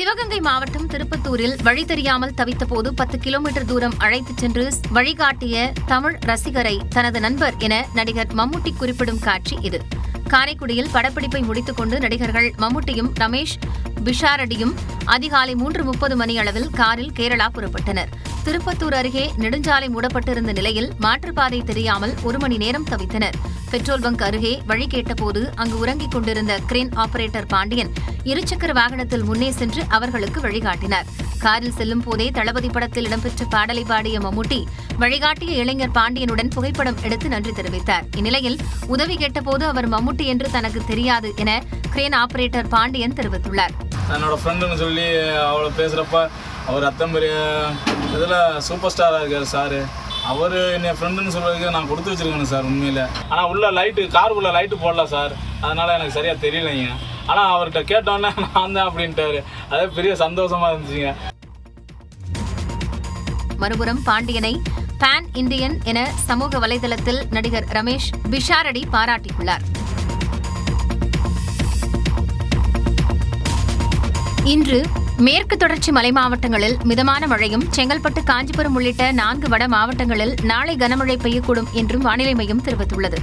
சிவகங்கை மாவட்டம் திருப்பத்தூரில் வழி தெரியாமல் தவித்தபோது 10 கிலோமீட்டர் தூரம் அழைத்துச் சென்று வழிகாட்டிய தமிழ் ரசிகரை தனது நண்பர் என நடிகர் மம்முட்டி குறிப்பிடும் காட்சி இது. காரைக்குடியில் படப்பிடிப்பை முடித்துக் கொண்டு நடிகர்கள் மம்முட்டியும் ரமேஷ் பிஷாரடியும் அதிகாலை 3:30 மணி அளவில் காரில் கேரளா புறப்பட்டனர். திருப்பத்தூர் அருகே நெடுஞ்சாலை மூடப்பட்டிருந்த நிலையில் மாற்றுப்பாதை தெரியாமல் 1 மணி நேரம் தவித்தனர். பெட்ரோல் பங்க் அருகே வழி கேட்டபோது அங்கு உறங்கிக் கொண்டிருந்த கிரேன் ஆபரேட்டர் பாண்டியன் இருசக்கர வாகனத்தில் முன்னே சென்று அவர்களுக்கு வழிகாட்டினார். காரில் செல்லும் போதே தளபதி படத்தில் இடம்பெற்ற பாடலை பாடிய மம்முட்டி வழிகாட்டிய இளைஞர் பாண்டியனுடன் புகைப்படம் எடுத்து நன்றி தெரிவித்தார். இந்நிலையில் உதவி கேட்டபோது அவர் மம்முட்டி என்று தனக்கு தெரியாது என கிரேன் ஆபரேட்டர் பாண்டியன் தெரிவித்துள்ளார். என்னோட ஃப்ரெண்டுன்னு சொல்லி அவளை பேசுகிறப்ப அவர் அத்தனை பெரிய இதில் சூப்பர் ஸ்டாராக இருக்கார் சார். அவர் என்னை ஃப்ரெண்டுன்னு சொல்கிறதுக்கு நான் கொடுத்து வச்சுருக்கேன் சார் உண்மையில். ஆனால் உள்ள லைட்டு காருக்குள்ளே லைட்டு போடலாம் சார், அதனால் எனக்கு சரியாக தெரியலைங்க. ஆனால் அவர்கிட்ட கேட்டோன்னே நான் தான் அப்படின்ட்டாரு. அதே பெரிய சந்தோஷமாக இருந்துச்சுங்க. மறுபுறம் பாண்டியனை பான் இந்தியன் என சமூக வலைதளத்தில் நடிகர் ரமேஷ் பிஷாரடி பாராட்டியுள்ளார். இன்று மேற்கு தொடர்ச்சி மலை மாவட்டங்களில் மிதமான மழையும், செங்கல்பட்டு, காஞ்சிபுரம் உள்ளிட்ட 4 வட மாவட்டங்களில் நாளை கனமழை பெய்யக்கூடும் என்றும் வானிலை மையம் தெரிவித்துள்ளது.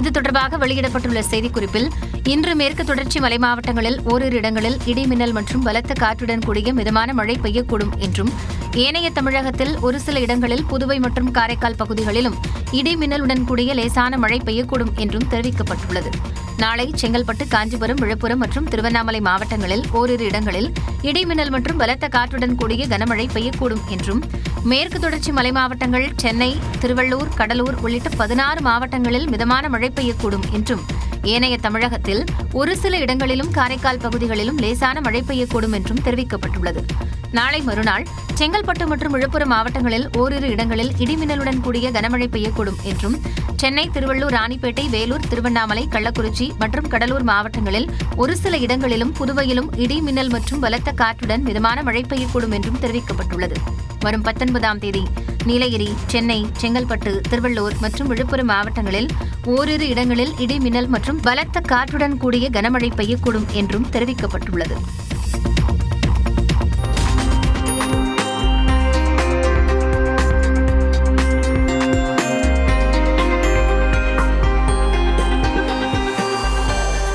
இது தொடர்பாக வெளியிடப்பட்டுள்ள செய்திக்குறிப்பில், இன்று மேற்கு தொடர்ச்சி மலை மாவட்டங்களில் ஓரிரு இடங்களில் இடி மின்னல் மற்றும் பலத்த காற்றுடன் கூடிய மிதமான மழை பெய்யக்கூடும் என்றும், ஏனைய தமிழகத்தில் ஒரு சில இடங்களில் புதுவை மற்றும் காரைக்கால் பகுதிகளிலும் இடி மின்னலுடன் கூடிய லேசான மழை பெய்யக்கூடும் என்றும் தெரிவிக்கப்பட்டுள்ளது. நாளை செங்கல்பட்டு, காஞ்சிபுரம், விழுப்புரம் மற்றும் திருவண்ணாமலை மாவட்டங்களில் ஓரிரு இடங்களில் இடி மின்னல் மற்றும் பலத்த காற்றுடன் கூடிய கனமழை பெய்யக்கூடும் என்றும், மேற்கு தொடர்ச்சி மலை மாவட்டங்கள் சென்னை, திருவள்ளூர், கடலூர் உள்ளிட்ட 16 மாவட்டங்களில் மிதமான மழை பெய்யக்கூடும் என்றும், ஏனைய தமிழகத்தில் ஒரு சில இடங்களிலும் காரைக்கால் பகுதிகளிலும் லேசான மழை பெய்யக்கூடும் என்றும் தெரிவிக்கப்பட்டுள்ளது. நாளை மறுநாள் செங்கல்பட்டு மற்றும் விழுப்புரம் மாவட்டங்களில் ஓரிரு இடங்களில் இடிமின்னலுடன் கூடிய கனமழை பெய்யக்கூடும் என்றும், சென்னை, திருவள்ளூர், ராணிப்பேட்டை, வேலூர், திருவண்ணாமலை, கள்ளக்குறிச்சி மற்றும் கடலூர் மாவட்டங்களில் ஒரு சில இடங்களிலும் புதுவையிலும் இடி மின்னல் மற்றும் பலத்த காற்றுடன் மிதமான மழை பெய்யக்கூடும் என்றும் தெரிவிக்கப்பட்டுள்ளது. வரும் 19ஆம் தேதி நீலகிரி, சென்னை, செங்கல்பட்டு, திருவள்ளூர் மற்றும் விழுப்புரம் மாவட்டங்களில் ஓரிரு இடங்களில் இடி மின்னல் மற்றும் பலத்த காற்றுடன் கூடிய கனமழை பெய்யக்கூடும் என்றும் தெரிவிக்கப்பட்டுள்ளது.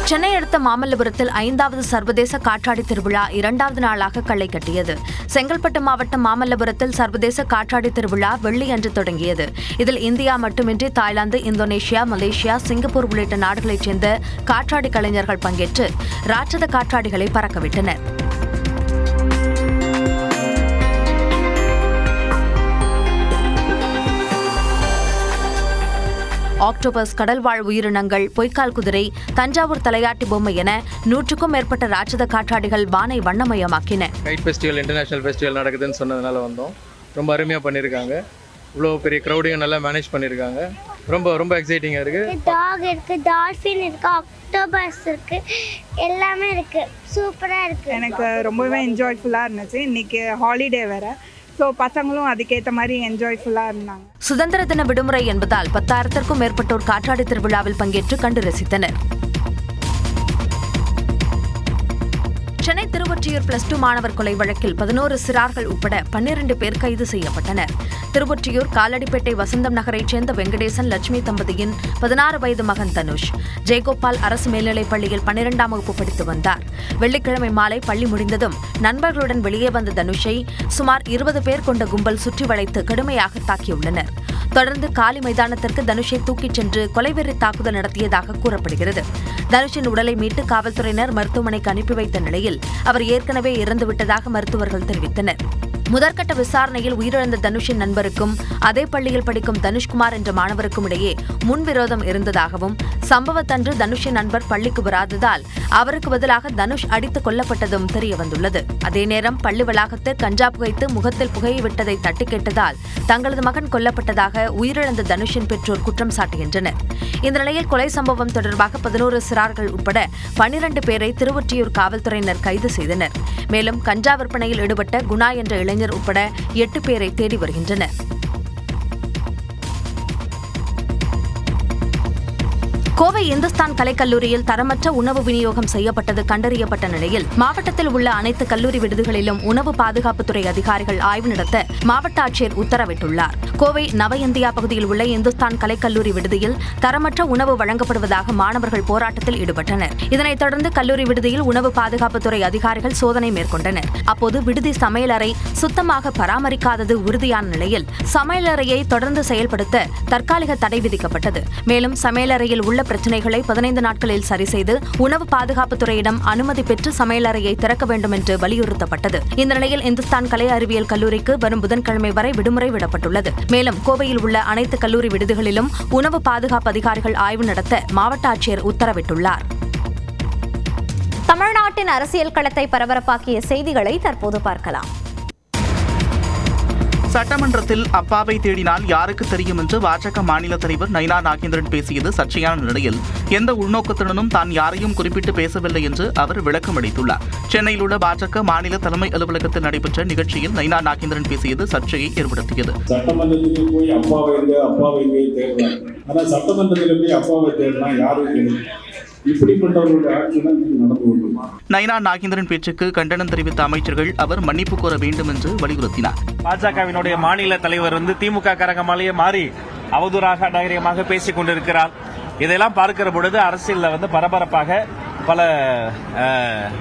சென்னை அடுத்த மாமல்லபுரத்தில் 5வது சர்வதேச காற்றாடி திருவிழா 2வது நாளாக களை கட்டியது. செங்கல்பட்டு மாவட்டம் மாமல்லபுரத்தில் சர்வதேச காற்றாடி திருவிழா வெள்ளியன்று தொடங்கியது. இதில் இந்தியா மட்டுமின்றி தாய்லாந்து, இந்தோனேஷியா, மலேசியா, சிங்கப்பூர் உள்ளிட்ட நாடுகளைச் சேர்ந்த காற்றாடி கலைஞர்கள் பங்கேற்று ராட்சத காற்றாடிகளை பறக்கவிட்டனர். ஆக்டோபஸ், கடல்வாழ் உயிரினங்கள், பொய்க்கால் குதிரை, தஞ்சாவூர் தலையாட்டி பொம்மை என 100க்கும் மேற்பட்ட ராட்சத காற்றாடிகள் வானை வண்ணமயமாக்கின. கைட் ஃபெஸ்டிவல், இன்டர்நேஷனல் ஃபெஸ்டிவல் நடக்குதுன்னு சொன்னதுனால வந்தோம். ரொம்ப அருமையாக பண்ணியிருக்காங்க. இவ்வளோ பெரிய க்ரௌடிங் நல்லா மேனேஜ் பண்ணியிருக்காங்க. ரொம்ப ரொம்ப எக்ஸைட்டிங்காக இருக்குது. டாக் இருக்குது, டால்ஃபின் இருக்குது, ஆக்டோபஸ் இருக்குது, எல்லாமே இருக்குது. சூப்பராக இருக்குது. எனக்கு ரொம்பவே என்ஜாய்ஃபுல்லாக இருந்துச்சு. இன்றைக்கி ஹாலிடே வேறு, ஸோ பசங்களும் அதுக்கேற்ற மாதிரி என்ஜாய்ஃபுல்லாக இருந்தாங்க. சுதந்திர தின விடுமுறை என்பதால் 10,000க்கும் மேற்பட்டோர் காற்றாடி திருவிழாவில் பங்கேற்று கண்டு ரசித்தனர். சென்னை திருவொற்றியூர் +2 மாணவர் கொலை வழக்கில் 11 சிறார்கள் உட்பட 12 பேர் கைது செய்யப்பட்டனர். திருவொற்றியூர் காலடிப்பேட்டை வசந்தம் நகரைச் சேர்ந்த வெங்கடேசன், லட்சுமி தம்பதியின் 16 வயது மகன் தனுஷ் ஜெயகோபால் அரசு மேல்நிலைப் பள்ளியில் 12ஆம் வகுப்பு படித்து வந்தார். வெள்ளிக்கிழமை மாலை பள்ளி முடிந்ததும் நண்பர்களுடன் வெளியே வந்த தனுஷை சுமார் 20 பேர் கொண்ட கும்பல் சுற்றி வளைத்து கடுமையாக தாக்கியுள்ளனர். தொடர்ந்து காலி மைதானத்திற்கு தனுஷை தூக்கிச் சென்று கொலைவெறி தாக்குதல் நடத்தியதாக கூறப்படுகிறது. தனுஷின் உடலை மீட்டு காவல்துறையினர் மருத்துவமனைக்கு அனுப்பி வைத்த நிலையில் அவர் ஏற்கனவே இறந்துவிட்டதாக மருத்துவர்கள் தெரிவித்தனர். முதற்கட்ட விசாரணையில் உயிரிழந்த தனுஷின் நண்பருக்கும் அதே பள்ளியில் படிக்கும் தனுஷ்குமார் என்ற மாணவருக்கும் இடையே முன்விரோதம் இருந்ததாகவும், சம்பவத்தன்று தனுஷின் நண்பர் பள்ளிக்கு வராததால் அவருக்கு பதிலாக தனுஷ் அடித்துக் கொல்லப்பட்டதும் தெரியவந்துள்ளது. அதே நேரம் பள்ளி வளாகத்தில் கஞ்சா புகைத்து முகத்தில் புகையை விட்டதை தட்டி கேட்டதால் தங்களது மகன் கொல்லப்பட்டதாக உயிரிழந்த தனுஷின் பெற்றோர் குற்றம் சாட்டுகின்றனர். இந்த நிலையில் கொலை சம்பவம் தொடர்பாக 11 சிறார்கள் உட்பட 12 பேரை திருவொற்றியூர் காவல்துறையினர் கைது செய்தனர். மேலும் கஞ்சா விற்பனையில் ஈடுபட்ட குணா என்ற இளைஞர் உட்பட 8 பேரை தேடி வருகின்றனர். கோவை இந்துஸ்தான் கலைக்கல்லூரியில் தரமற்ற உணவு விநியோகம் செய்யப்பட்டது கண்டறியப்பட்ட நிலையில் மாவட்டத்தில் உள்ள அனைத்து கல்லூரி விடுதிகளிலும் உணவு பாதுகாப்புத்துறை அதிகாரிகள் ஆய்வு நடத்த மாவட்ட ஆட்சியர் உத்தரவிட்டுள்ளார். கோவை நவ இந்தியா பகுதியில் உள்ள இந்துஸ்தான் கலைக்கல்லூரி விடுதியில் தரமற்ற உணவு வழங்கப்படுவதாக மாணவர்கள் போராட்டத்தில் ஈடுபட்டனர். இதனைத் தொடர்ந்து கல்லூரி விடுதியில் உணவு பாதுகாப்புத்துறை அதிகாரிகள் சோதனை மேற்கொண்டனர். அப்போது விடுதி சமையலறை சுத்தமாக பராமரிக்காதது உறுதியான நிலையில் சமையலறையை தொடர்ந்து செயல்படுத்த தற்காலிக தடை விதிக்கப்பட்டது. மேலும் சமையலறையில் உள்ள பிரச்சினைகளை 15 நாட்களில் சரிசெய்து உணவு பாதுகாப்புத்துறையிடம் அனுமதி பெற்று சமையலறையை திறக்க வேண்டும் என்று வலியுறுத்தப்பட்டது. இந்த நிலையில் இந்துஸ்தான் கலை அறிவியல் கல்லூரிக்கு வரும் புதன்கிழமை வரை விடுமுறை விடப்பட்டுள்ளது. மேலும் கோவையில் உள்ள அனைத்து கல்லூரி விடுதிகளிலும் உணவு பாதுகாப்பு அதிகாரிகள் ஆய்வு நடத்த மாவட்ட ஆட்சியர் உத்தரவிட்டுள்ளார். தமிழ்நாட்டின் அரசியல் களத்தை பரபரப்பாக்கிய செய்திகளை தற்போது பார்க்கலாம். சட்டமன்றத்தில் அப்பாவை தேடினால் யாருக்கு தெரியும் என்று பாஜக மாநில தலைவர் நயினா நாகேந்திரன் பேசியது சர்ச்சையான நிலையில் எந்த உள்நோக்கத்துடனும் தான் யாரையும் குறிப்பிட்டு பேசவில்லை என்று அவர் விளக்கம் அளித்துள்ளார். சென்னையில் உள்ள பாஜக மாநில தலைமை அலுவலகத்தில் நடைபெற்ற நிகழ்ச்சியில் நயினா நாகேந்திரன் பேசியது சர்ச்சையை ஏற்படுத்தியது. சட்டமன்றத்தில் போய் அப்பாவை தேடலாம், ஆனால் சட்டமன்றத்தில் போய் அப்பாவை தேடலாம் யாரும் தெரியும். நயினா நாகேந்திரன் பேச்சுக்கு கண்டனம் தெரிவித்த அமைச்சர்கள் அவர் மன்னிப்பு கோர வேண்டும் என்று வலியுறுத்தினார். பாஜகவினுடைய மாநில தலைவர் திமுக கரகமாலேயே மாறி அவதூறாக நாகரிகமாக பேசிக் கொண்டிருக்கிறார். இதெல்லாம் பார்க்கிற பொழுது அரசியல்ல பரபரப்பாக பல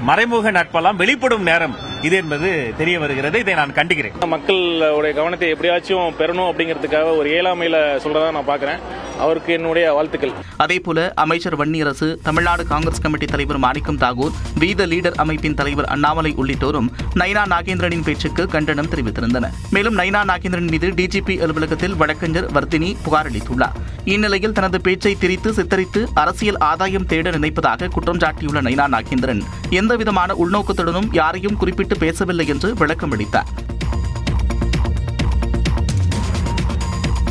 மறைமுக நட்பெல்லாம் வெளிப்படும் நேரம் இது என்பது தெரிய வருகிறது. இதை நான் கண்டிக்கிறேன். மக்களுடைய கவனத்தை எப்படியாச்சும் பெறணும் அப்படிங்கிறதுக்காக ஒரு ஏழாமையில சொல்றதா நான் பார்க்கிறேன். அவருக்கு என்னுடைய வாழ்த்துக்கள். அதேபோல அமைச்சர் வன்னியரசு, தமிழ்நாடு காங்கிரஸ் கமிட்டி தலைவர் Manickam Tagore, we the leader அமைப்பின் தலைவர் அண்ணாமலை உள்ளிட்டோரும் நயினா நாகேந்திரனின் பேச்சுக்கு கண்டனம் தெரிவித்திருந்தனர். மேலும் நயினா நாகேந்திரன் மீது டிஜிபி அலுவலகத்தில் வழக்கறிஞர் வர்தினி புகார் அளித்துள்ளார். இந்நிலையில் தனது பேச்சை திரித்து சித்தரித்து அரசியல் ஆதாயம் தேட நினைப்பதாக குற்றம் சாட்டியுள்ள நயினா நாகேந்திரன் எந்தவிதமான உள்நோக்கத்துடனும் யாரையும் குறிப்பிட்டு பேசவில்லை என்று விளக்கம் அளித்தார்.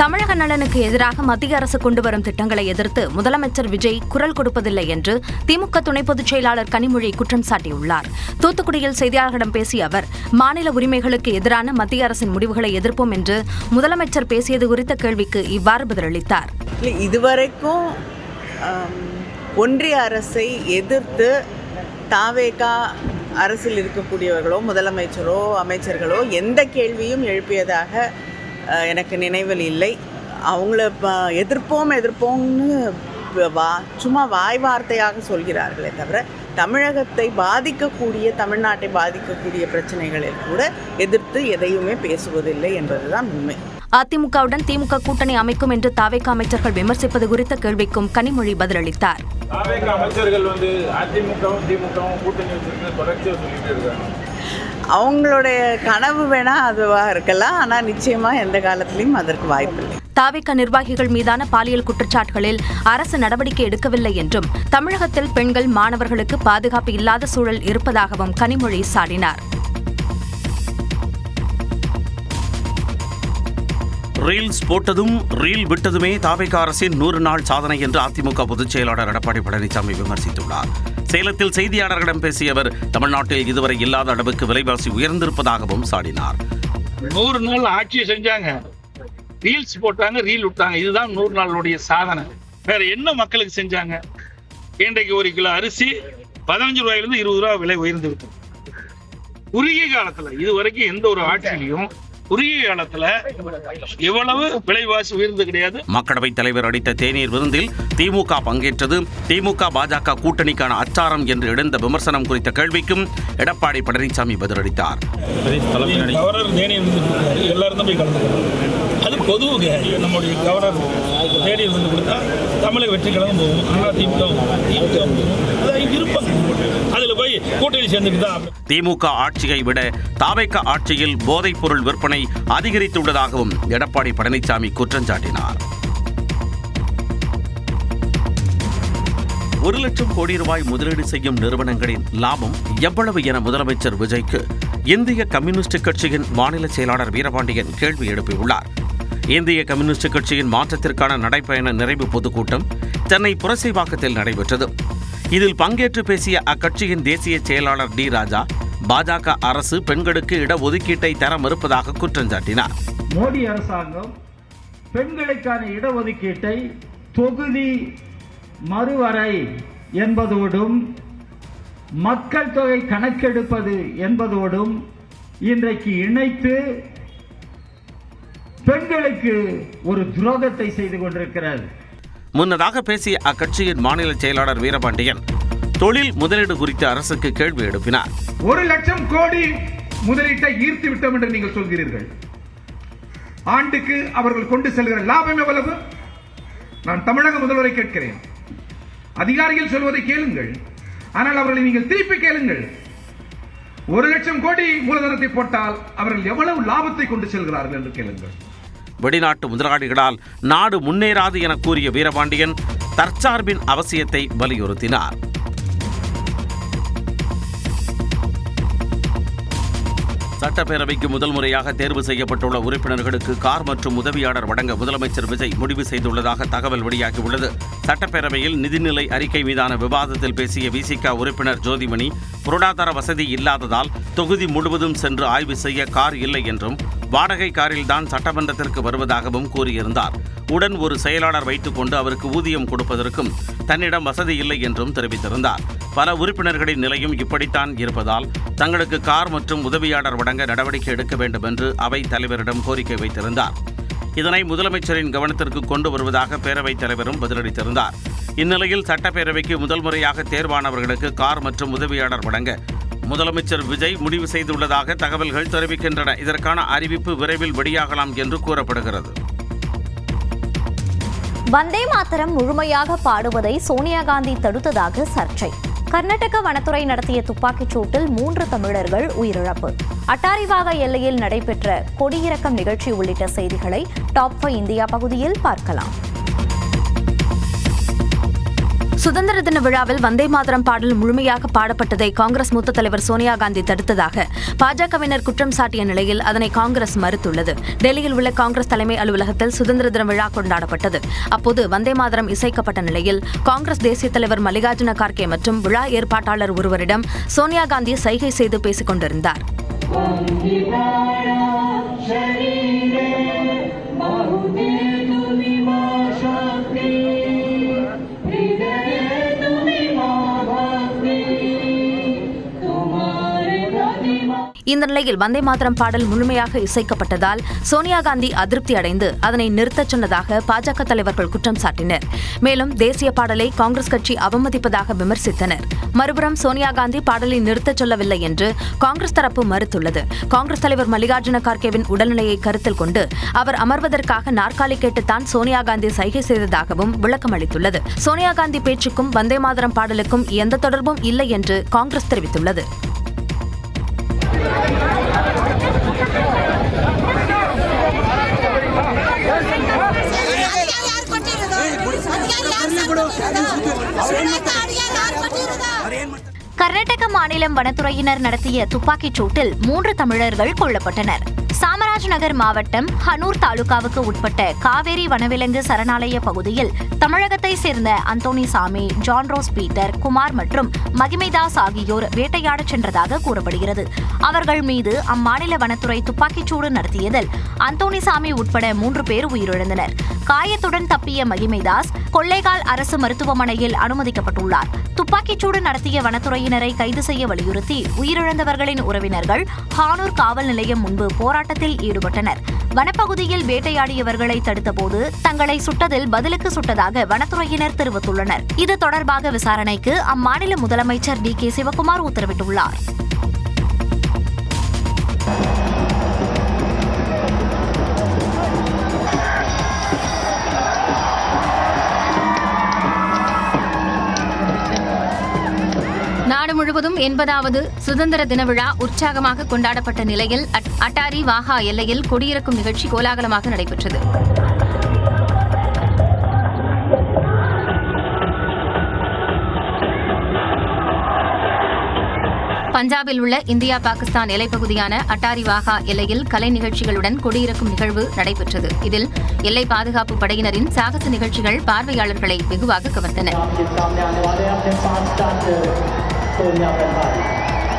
தமிழக நலனுக்கு எதிராக மத்திய அரசு கொண்டு வரும் திட்டங்களை எதிர்த்து முதலமைச்சர் விஜய் குரல் கொடுப்பதில்லை என்று திமுக துணை பொதுச் செயலாளர் கனிமொழி குற்றம் சாட்டியுள்ளார். தூத்துக்குடியில் செய்தியாளர்களிடம் பேசிய அவர், மாநில உரிமைகளுக்கு எதிரான மத்திய அரசின் முடிவுகளை எதிர்ப்போம் என்று முதலமைச்சர் பேசியது குறித்த கேள்விக்கு இவ்வாறு பதிலளித்தார். இதுவரைக்கும் ஒன்றிய அரசை எதிர்த்து தாவேகா அரசில் இருக்கக்கூடியவர்களோ முதலமைச்சரோ அமைச்சர்களோ எந்த கேள்வியும் எழுப்பியதாக எனக்கு நினைவில் இல்லை. அவங்கள எதிர்ப்போம்னு சும்மா வாய் வார்த்தையாக சொல்கிறார்களே தவிர தமிழகத்தை பாதிக்கக்கூடிய, தமிழ்நாட்டை பாதிக்கக்கூடிய பிரச்சனைகளில் கூட எதிர்த்து எதையுமே பேசுவதில்லை என்பதுதான் உண்மை. அதிமுகவுடன் திமுக கூட்டணி அமைக்கும் என்று தாவேக அமைச்சர்கள் விமர்சிப்பது குறித்த கேள்விக்கும் கனிமொழி பதிலளித்தார். அமைச்சர்கள் அதிமுகவும் திமுகவும் கூட்டணி வச்சிருக்க தொடர்ச்சியாக சொல்லிட்டு இருக்காங்க. அவங்களுடைய கனவு வேணா அதுவாக இருக்கலாம், ஆனால் நிச்சயமா எந்த காலத்திலையும் அதற்கு வாய்ப்பில்லை. தாவேக நிர்வாகிகள் மீதான பாலியல் குற்றச்சாட்டுகளில் அரசு நடவடிக்கை எடுக்கவில்லை என்றும் தமிழகத்தில் பெண்கள், மாணவர்களுக்கு பாதுகாப்பு இல்லாத சூழல் இருப்பதாகவும் கனிமொழி சாடினார். ரீல்ஸ் போட்டதும் ரீல் விட்டதுமே தாவேக அரசின் 100 நாள் சாதனை என்று அதிமுக பொதுச் செயலாளர் எடப்பாடி பழனிசாமி விமர்சித்துள்ளார். சேலத்தில் செய்தியாளர்களிடம் பேசிய அவர், தமிழ்நாட்டில் இதுவரை இல்லாத அளவுக்கு விலைவாசி உயர்ந்திருப்பதாகவும் சாடினார். 100 நாள் ஆட்சி செஞ்சாங்க, ரீல்ஸ் போட்டாங்க, ரீல் விட்டாங்க. இதுதான் 100 நாளுடைய சாதனை. வேற என்ன மக்களுக்கு செஞ்சாங்க? இன்றைக்கு 1 கிலோ அரிசி 15 ரூபாயிலிருந்து 20 ரூபாய் விலை உயர்ந்து விட்டது. குறுகிய காலத்துல இதுவரைக்கும் எந்த ஒரு ஆட்சியிலையும் குறுகிய காலத்துல எவ்வளவு விலைவாசி உயர்ந்து கிடையாது. மக்களவைத் தலைவர் அளித்த தேநீர் விருந்தில் திமுக பங்கேற்றது திமுக பாஜக கூட்டணிக்கான அச்சாரம் என்று எழுந்த விமர்சனம் குறித்த கேள்விக்கும் எடப்பாடி பழனிசாமி பதிலளித்தார். எல்லாரும் போய் கலந்துக்கிறாங்க. அது பொதுவுங்க. நம்முடைய கவர்னர் தேநீர் விருந்து கொடுத்தா தமிழக வெற்றி கழகம் போகும், ஆனால் திமுக இருப்பாங்க. அதுல போய் கூட்டணி சேர்ந்துட்டு தான். திமுக ஆட்சியை விட தாவேக ஆட்சியில் போதைப் பொருள் விற்பனை அதிகரித்துள்ளதாகவும் எடப்பாடி பழனிசாமி குற்றம் சாட்டினார். 1 லட்சம் கோடி ரூபாய் முதலீடு செய்யும் நிறுவனங்களின் லாபம் எவ்வளவு என முதலமைச்சர் விஜய்க்கு இந்திய கம்யூனிஸ்ட் கட்சியின் மாநில செயலாளர் வீரபாண்டியன் கேள்வி எழுப்பியுள்ளார். இந்திய கம்யூனிஸ்ட் கட்சியின் மாற்றத்திற்கான நடைபயண நிறைவு பொதுக்கூட்டம் சென்னை புரசைவாக்கத்தில் நடைபெற்றது. இதில் பங்கேற்று பேசிய அக்கட்சியின் தேசிய செயலாளர் டி ராஜா, பாஜக அரசு பெண்களுக்கு இடஒதுக்கீட்டை தர மறுப்பதாக குற்றம் சாட்டினார். மோடி அரசாங்கம் பெண்களுக்கான இடஒதுக்கீட்டை தொகுதி மறுவரை என்பதோடும் மக்கள் தொகை கணக்கெடுப்பது என்பதோடும் இன்றைக்கு இணைத்து பெண்களுக்கு ஒரு துரோகத்தை செய்து கொண்டிருக்கிறது. முன்னதாக பேசிய அக்கட்சியின் மாநில செயலாளர் வீரபாண்டியன் தொழில் முதலீடு குறித்து அரசுக்கு கேள்வி எழுப்பினார். 1 லட்சம் கோடி முதலீட்டை ஈர்த்து விட்டோம் என்று நீங்கள் சொல்கிறீர்கள். ஆண்டுக்கு அவர்கள் கொண்டு செல்கிற லாபம் எவ்வளவு? நான் தமிழக முதல்வரை கேட்கிறேன். அதிகாரிகள் சொல்வதை கேளுங்கள், ஆனால் அவர்களை நீங்கள் திருப்பி கேளுங்கள். 1 லட்சம் கோடி மூலதனத்தை போட்டால் அவர்கள் எவ்வளவு லாபத்தை கொண்டு செல்கிறார்கள் என்று கேளுங்கள். வெளிநாட்டு முதலாளிகளால் நாடு முன்னேறாது என கூறிய வீரபாண்டியன் தற்சார்பின் அவசியத்தை வலியுறுத்தினார். சட்டப்பேரவைக்கு முதல் முறையாக தேர்வு செய்யப்பட்டுள்ள உறுப்பினர்களுக்கு கார் மற்றும் உதவியாளர் வழங்க முதலமைச்சர் விஜய் முடிவு செய்துள்ளதாக தகவல் வெளியாகியுள்ளது. சட்டப்பேரவையில் நிதிநிலை அறிக்கை மீதான விவாதத்தில் பேசிய விசிக உறுப்பினர் ஜோதிமணி, பொருளாதார வசதி இல்லாததால் தொகுதி முழுவதும் சென்று ஆய்வு செய்ய கார் இல்லை என்றும் வாடகை காரில்தான் சட்டமன்றத்திற்கு வருவதாகவும் கூறியிருந்தார். உடன் ஒரு செயலாளர் வைத்துக் கொண்டு அவருக்கு ஊதியம் கொடுப்பதற்கும் தன்னிடம் வசதி இல்லை என்றும் தெரிவித்திருந்தார். பல உறுப்பினர்களின் நிலையும் இப்படித்தான் இருப்பதால் தங்களுக்கு கார் மற்றும் உதவியாளர் வழங்க நடவடிக்கை எடுக்க வேண்டும் என்று அவை தலைவரிடம் கோரிக்கை வைத்திருந்தார். இதனை முதலமைச்சரின் கவனத்திற்கு கொண்டு வருவதாக பேரவைத் தலைவரும் பதிலளித்திருந்தார். இந்நிலையில் சட்டப்பேரவைக்கு முதல் முறையாக தேர்வானவர்களுக்கு கார் மற்றும் உதவியாளர் வழங்க முதலமைச்சர் விஜய் முடிவு செய்துள்ளதாக தகவல்கள் தெரிவிக்கின்றன. இதற்கான அறிவிப்பு விரைவில் வெளியாகலாம் என்று கூறப்படுகிறது. வந்தே மாதரம் முழுமையாக பாடுவதை சோனியா காந்தி தடுத்ததாக சர்ச்சை. கர்நாடக வனத்துறை நடத்திய துப்பாக்கிச் சூட்டில் 3 தமிழர்கள் உயிரிழப்பு. அட்டாரிவாக எல்லையில் நடைபெற்ற கொடியிறக்கம் நிகழ்ச்சி உள்ளிட்ட செய்திகளை டாப் 5 இந்தியா பகுதியில் பார்க்கலாம். சுதந்திர தின விழாவில் வந்தே மாதரம் பாடல் முழுமையாக பாடப்பட்டதை காங்கிரஸ் மூத்த தலைவர் சோனியா காந்தி தடுத்ததாக பாஜகவினர் குற்றம் சாட்டிய நிலையில் அதனை காங்கிரஸ் மறுத்துள்ளது. டெல்லியில் உள்ள காங்கிரஸ் தலைமை அலுவலகத்தில் சுதந்திர தின விழா கொண்டாடப்பட்டது. அப்போது வந்தே மாதரம் இசைக்கப்பட்ட நிலையில் காங்கிரஸ் தேசிய தலைவர் மல்லிகார்ஜுன கார்கே மற்றும் விழா ஏற்பாட்டாளர் ஒருவரிடம் சோனியா காந்தி சைகை செய்து பேசிக் கொண்டிருந்தார். இந்த நிலையில் வந்தே மாதரம் பாடல் முழுமையாக இசைக்கப்பட்டதால் சோனியா காந்தி அதிருப்தி அடைந்து அதனை நிறுத்தச் சொன்னதாக பாஜக தலைவர்கள் குற்றம் சாட்டினர். மேலும் தேசிய பாடலை காங்கிரஸ் கட்சி அவமதிப்பதாக விமர்சித்தனர். மறுபுறம் சோனியா காந்தி பாடலை நிறுத்தச் சொல்லவில்லை என்று காங்கிரஸ் தரப்பு மறுத்துள்ளது. காங்கிரஸ் தலைவர் மல்லிகார்ஜுன கார்கேவின் உடல்நிலையை கருத்தில் கொண்டு அவர் அமர்வதற்காக நாற்காலி கேட்டுத்தான் சோனியா காந்தி சைகை செய்ததாகவும் விளக்கம் அளித்துள்ளது. சோனியா காந்தி பேச்சுக்கும் வந்தே மாதரம் பாடலுக்கும் எந்த தொடர்பும் இல்லை என்று காங்கிரஸ் தெரிவித்துள்ளது. கர்நாடக மாநிலம் வனத்துறையினர் நடத்திய துப்பாக்கிச் சூட்டில் 3 தமிழர்கள் கொல்லப்பட்டனர். சாமராஜ்நகர் மாவட்டம் ஹனூர் தாலுகாவுக்கு உட்பட்ட காவேரி வனவிலங்கு சரணாலய பகுதியில் தமிழகத்தை சேர்ந்த அந்தோணிசாமி, ஜான்ரோஸ் பீட்டர், குமார் மற்றும் மகிமைதாஸ் ஆகியோர் வேட்டையாடச் சென்றதாக கூறப்படுகிறது. அவர்கள் மீது அம்மாநில வனத்துறை துப்பாக்கிச்சூடு நடத்தியதில் அந்தோணிசாமி உட்பட 3 பேர் உயிரிழந்தனர். காயத்துடன் தப்பிய மகிமைதாஸ் கொள்ளைகால் அரசு மருத்துவமனையில் அனுமதிக்கப்பட்டுள்ளார். துப்பாக்கிச்சூடு நடத்திய வனத்துறையினரை கைது செய்ய வலியுறுத்தி உயிரிழந்தவர்களின் உறவினர்கள் ஹானூர் காவல் நிலையம் முன்பு போராட்டத்தில் ஈடுபட்டனர். வனப்பகுதியில் வேட்டையாடியவர்களை தடுத்தபோது தங்களை சுட்டதில் பதிலுக்கு சுட்டதாக வனத்துறையினர் தெரிவித்துள்ளனர். இது தொடர்பாக விசாரணைக்கு அம்மாநில முதலமைச்சர் டி.கே. சிவக்குமார் உத்தரவிட்டுள்ளார். நாடு முழுவதும் 80வது சுதந்திர தின விழா உற்சாகமாக கொண்டாடப்பட்ட நிலையில் அட்டாரி வாகா எல்லையில் கொடியிறக்கும் நிகழ்ச்சி கோலாகலமாக நடைபெற்றது. பஞ்சாபில் உள்ள இந்தியா பாகிஸ்தான் எல்லைப்பகுதியான அட்டாரி வாகா எல்லையில் கலை நிகழ்ச்சிகளுடன் கொடியிறக்கும் நிகழ்வு நடைபெற்றது. இதில் எல்லை பாதுகாப்பு படையினரின் சாகச நிகழ்ச்சிகள் பார்வையாளர்களை வெகுவாக கவர்ந்தன.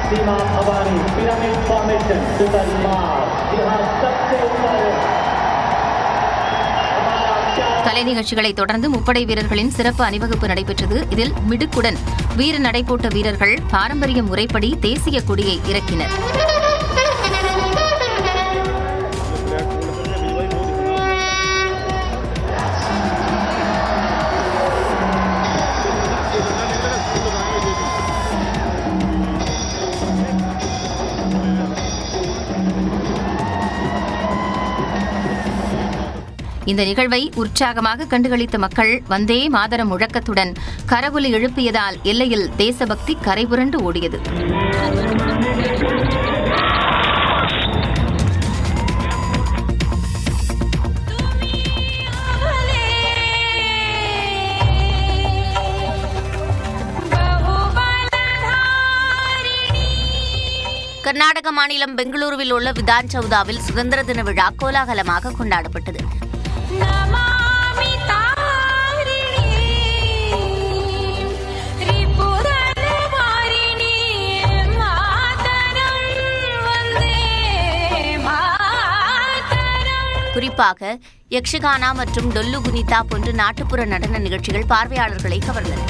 सीमा கலை நிகழ்ச்சிகளை தொடர்ந்து முப்படை வீரர்களின் சிறப்பு அணிவகுப்பு நடைபெற்றது. இதில் மிடுக்குடன் வீர நடைபோட்ட வீரர்கள் பாரம்பரிய முறைப்படி தேசிய கொடியை இறக்கினர். இந்த நிகழ்வை உற்சாகமாக கண்டுகளித்த மக்கள் வந்தே மாதரம் முழக்கத்துடன் கரவொலி எழுப்பியதால் எல்லையில் தேசபக்தி கரைபுரண்டு ஓடியது. கர்நாடக மாநிலம் பெங்களூருவில் உள்ள விதான் சௌதாவில் சுதந்திர தின விழா கோலாகலமாக கொண்டாடப்பட்டது. குறிப்பாக யக்ஷகானா மற்றும் டொல்லு குனிதா போன்ற நாட்டுப்புற நடன நிகழ்ச்சிகள் பார்வையாளர்களை கவர்ந்தன.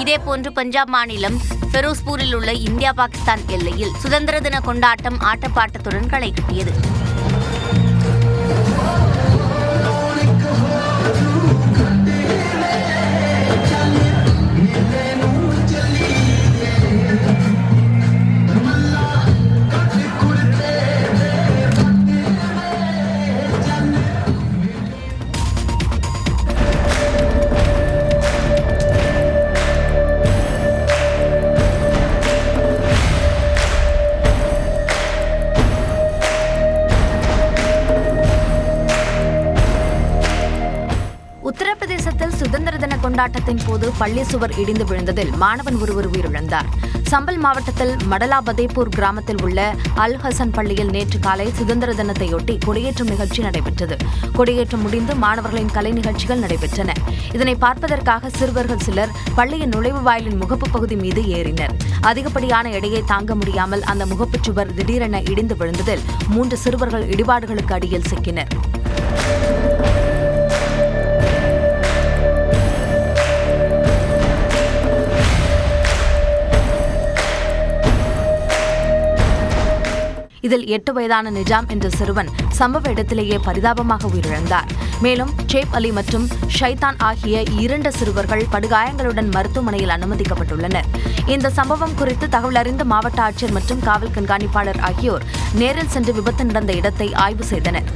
இதேபோன்று பஞ்சாப் மாநிலம் ஃபெரோஸ்பூரில் உள்ள இந்தியா பாகிஸ்தான் எல்லையில் சுதந்திர தின கொண்டாட்டம் ஆட்டப்பாட்டத்துடன் களை கட்டியது. உத்தரப்பிரதேசத்தில் சுதந்திர தின கொண்டாட்டத்தின் போது பள்ளி சுவர் இடிந்து விழுந்ததில் மாணவன் ஒருவர் உயிரிழந்தார். சம்பல் மாவட்டத்தில் மடலா பதேப்பூர் கிராமத்தில் உள்ள அல் ஹசன் பள்ளியில் நேற்று காலை சுதந்திர தினத்தையொட்டி கொடியேற்றும் நிகழ்ச்சி நடைபெற்றது. கொடியேற்றம் முடிந்து மாணவர்களின் கலை நிகழ்ச்சிகள் நடைபெற்றன. இதனை பார்ப்பதற்காக சிறுவர்கள் சிலர் பள்ளியின் நுழைவு வாயிலின் முகப்பு பகுதி மீது ஏறினர். அதிகப்படியான எடையை தாங்க முடியாமல் அந்த முகப்புச் சுவர் திடீரென இடிந்து விழுந்ததில் 3 சிறுவர்கள் இடிபாடுகளுக்கு அடியில் சிக்கினர். இதில் 8 வயதான நிஜாம் என்ற சிறுவன் சம்பவ இடத்திலேயே பரிதாபமாக உயிரிழந்தார். மேலும் ஷேப் அலி மற்றும் ஷைதான் ஆகிய 2 சிறுவர்கள் படுகாயங்களுடன் மருத்துவமனையில் அனுமதிக்கப்பட்டுள்ளனர். இந்த சம்பவம் குறித்து தகவல் அறிந்த மாவட்ட ஆட்சியர் மற்றும் காவல் கண்காணிப்பாளர் ஆகியோர் நேரில் சென்று விபத்து நடந்த இடத்தை ஆய்வு செய்தனர்.